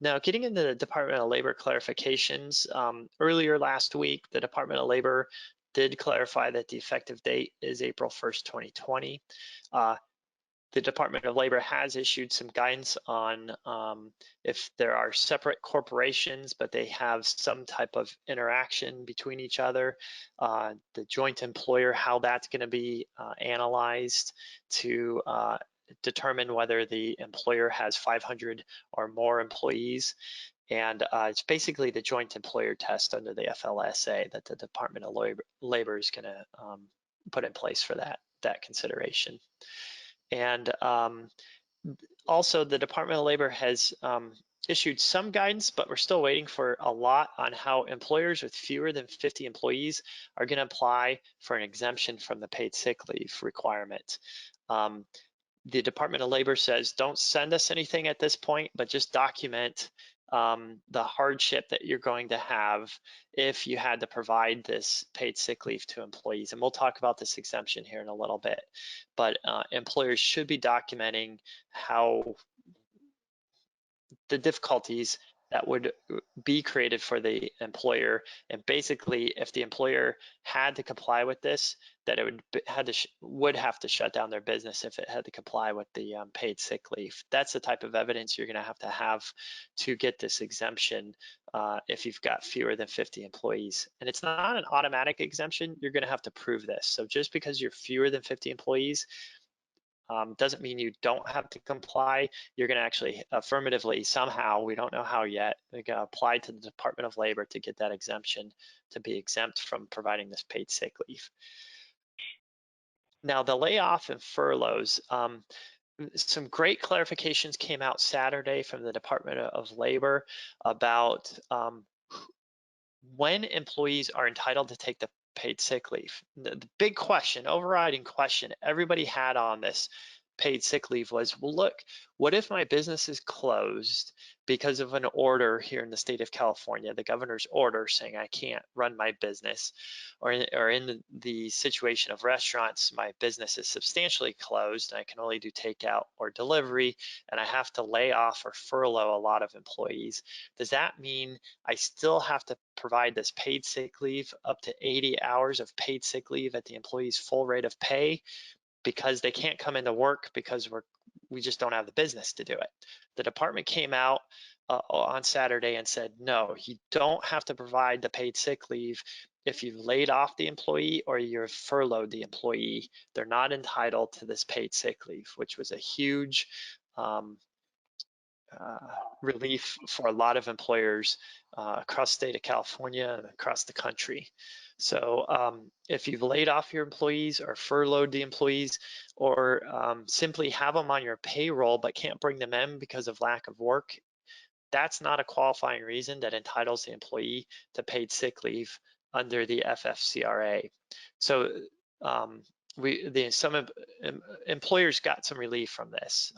Now, getting into the Department of Labor clarifications, earlier last week, the Department of Labor did clarify that the effective date is April 1st, 2020. The Department of Labor has issued some guidance on if there are separate corporations, but they have some type of interaction between each other, the joint employer, how that's going to be analyzed to determine whether the employer has 500 or more employees. And it's basically the joint employer test under the FLSA that the Department of Labor is going to put in place for that consideration. And also the Department of Labor has issued some guidance, but we're still waiting for a lot on how employers with fewer than 50 employees are going to apply for an exemption from the paid sick leave requirement. The Department of Labor says, don't send us anything at this point, but just document the hardship that you're going to have if you had to provide this paid sick leave to employees. And we'll talk about this exemption here in a little bit, but employers should be documenting how the difficulties that would be created for the employer, and basically if the employer had to comply with this, that it would have to shut down their business if it had to comply with the paid sick leave. That's the type of evidence you're going to have to get this exemption if you've got fewer than 50 employees. And it's not an automatic exemption, you're going to have to prove this. So just because you're fewer than 50 employees doesn't mean you don't have to comply. You're going to actually affirmatively somehow, we don't know how yet, apply to the Department of Labor to get that exemption to be exempt from providing this paid sick leave. Now the layoff and furloughs, some great clarifications came out Saturday from the Department of Labor about when employees are entitled to take the paid sick leave. The big question, overriding question everybody had on this paid sick leave was, well, look, what if my business is closed because of an order here in the state of California, the governor's order saying I can't run my business, or in the situation of restaurants, my business is substantially closed and I can only do takeout or delivery, and I have to lay off or furlough a lot of employees. Does that mean I still have to provide this paid sick leave, up to 80 hours of paid sick leave at the employee's full rate of pay, because they can't come into work because we just don't have the business to do it? The department came out on Saturday and said, no, you don't have to provide the paid sick leave if you've laid off the employee or you've furloughed the employee. They're not entitled to this paid sick leave, which was a huge relief for a lot of employers across the state of California and across the country. So if you've laid off your employees or furloughed the employees, or simply have them on your payroll but can't bring them in because of lack of work, that's not a qualifying reason that entitles the employee to paid sick leave under the FFCRA. So some employers got some relief from this,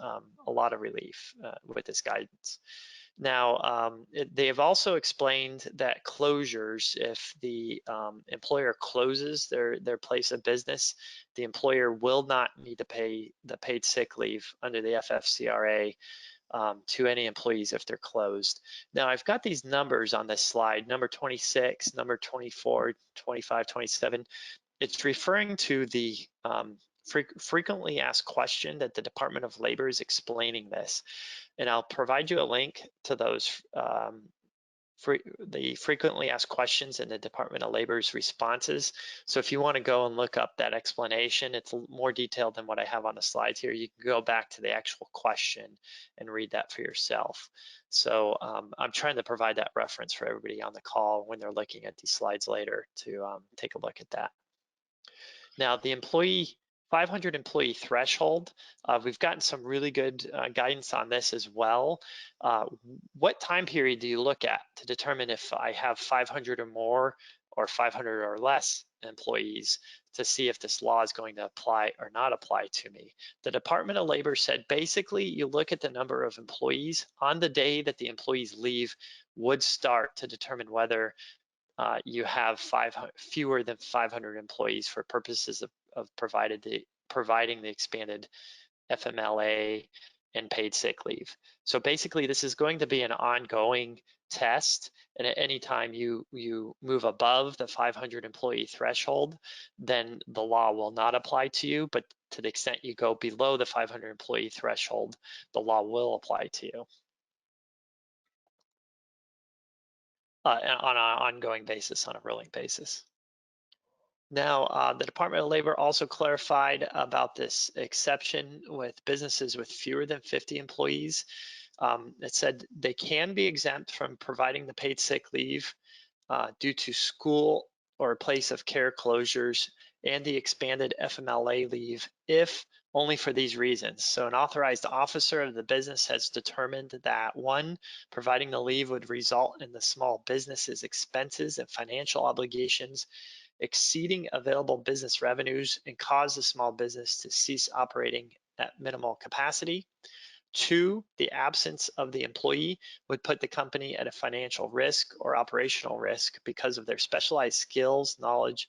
a lot of relief with this guidance. Now, they have also explained that closures, if the employer closes their place of business, the employer will not need to pay the paid sick leave under the FFCRA to any employees if they're closed. Now, I've got these numbers on this slide, number 26, number 24, 25, 27. It's referring to the frequently asked question that the Department of Labor is explaining this. And I'll provide you a link to those the frequently asked questions in the Department of Labor's responses. So if you want to go and look up that explanation, it's more detailed than what I have on the slides here. You can go back to the actual question and read that for yourself. So I'm trying to provide that reference for everybody on the call when they're looking at these slides later to take a look at that. Now, the 500 employee threshold, we've gotten some really good guidance on this as well. What time period do you look at to determine if I have 500 or more or 500 or less employees to see if this law is going to apply or not apply to me? The Department of Labor said basically you look at the number of employees on the day that the employees leave would start to determine whether you have fewer than 500 employees for purposes of providing the expanded FMLA and paid sick leave. So basically, this is going to be an ongoing test, and at any time you move above the 500 employee threshold, then the law will not apply to you, but to the extent you go below the 500 employee threshold, the law will apply to you on an ongoing basis, on a rolling basis. Now, the Department of Labor also clarified about this exception with businesses with fewer than 50 employees. It said they can be exempt from providing the paid sick leave due to school or place of care closures and the expanded FMLA leave if only for these reasons. So an authorized officer of the business has determined that 1, providing the leave would result in the small business's expenses and financial obligations exceeding available business revenues and cause the small business to cease operating at minimal capacity. 2, the absence of the employee would put the company at a financial risk or operational risk because of their specialized skills, knowledge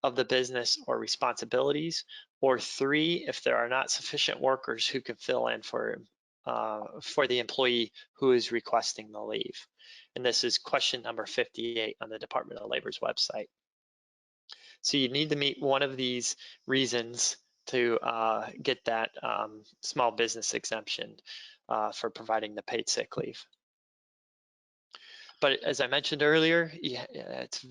of the business, or responsibilities. Or 3, if there are not sufficient workers who can fill in for the employee who is requesting the leave. And this is question number 58 on the Department of Labor's website. So you need to meet one of these reasons to get that small business exemption for providing the paid sick leave. But as I mentioned earlier, it's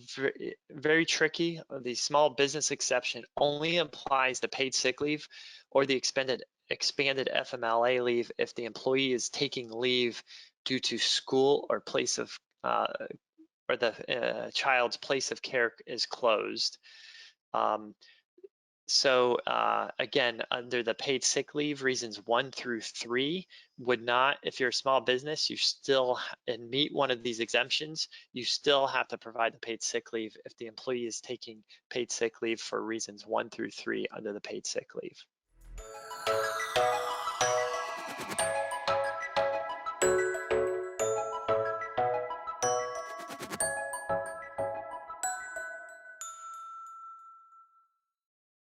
very tricky. The small business exception only applies to paid sick leave or the expanded FMLA leave if the employee is taking leave due to school or place of or the child's place of care is closed. Again, under the paid sick leave, reasons 1 through 3 would not, if you're a small business, you still, and meet one of these exemptions, you still have to provide the paid sick leave if the employee is taking paid sick leave for reasons 1 through 3 under the paid sick leave.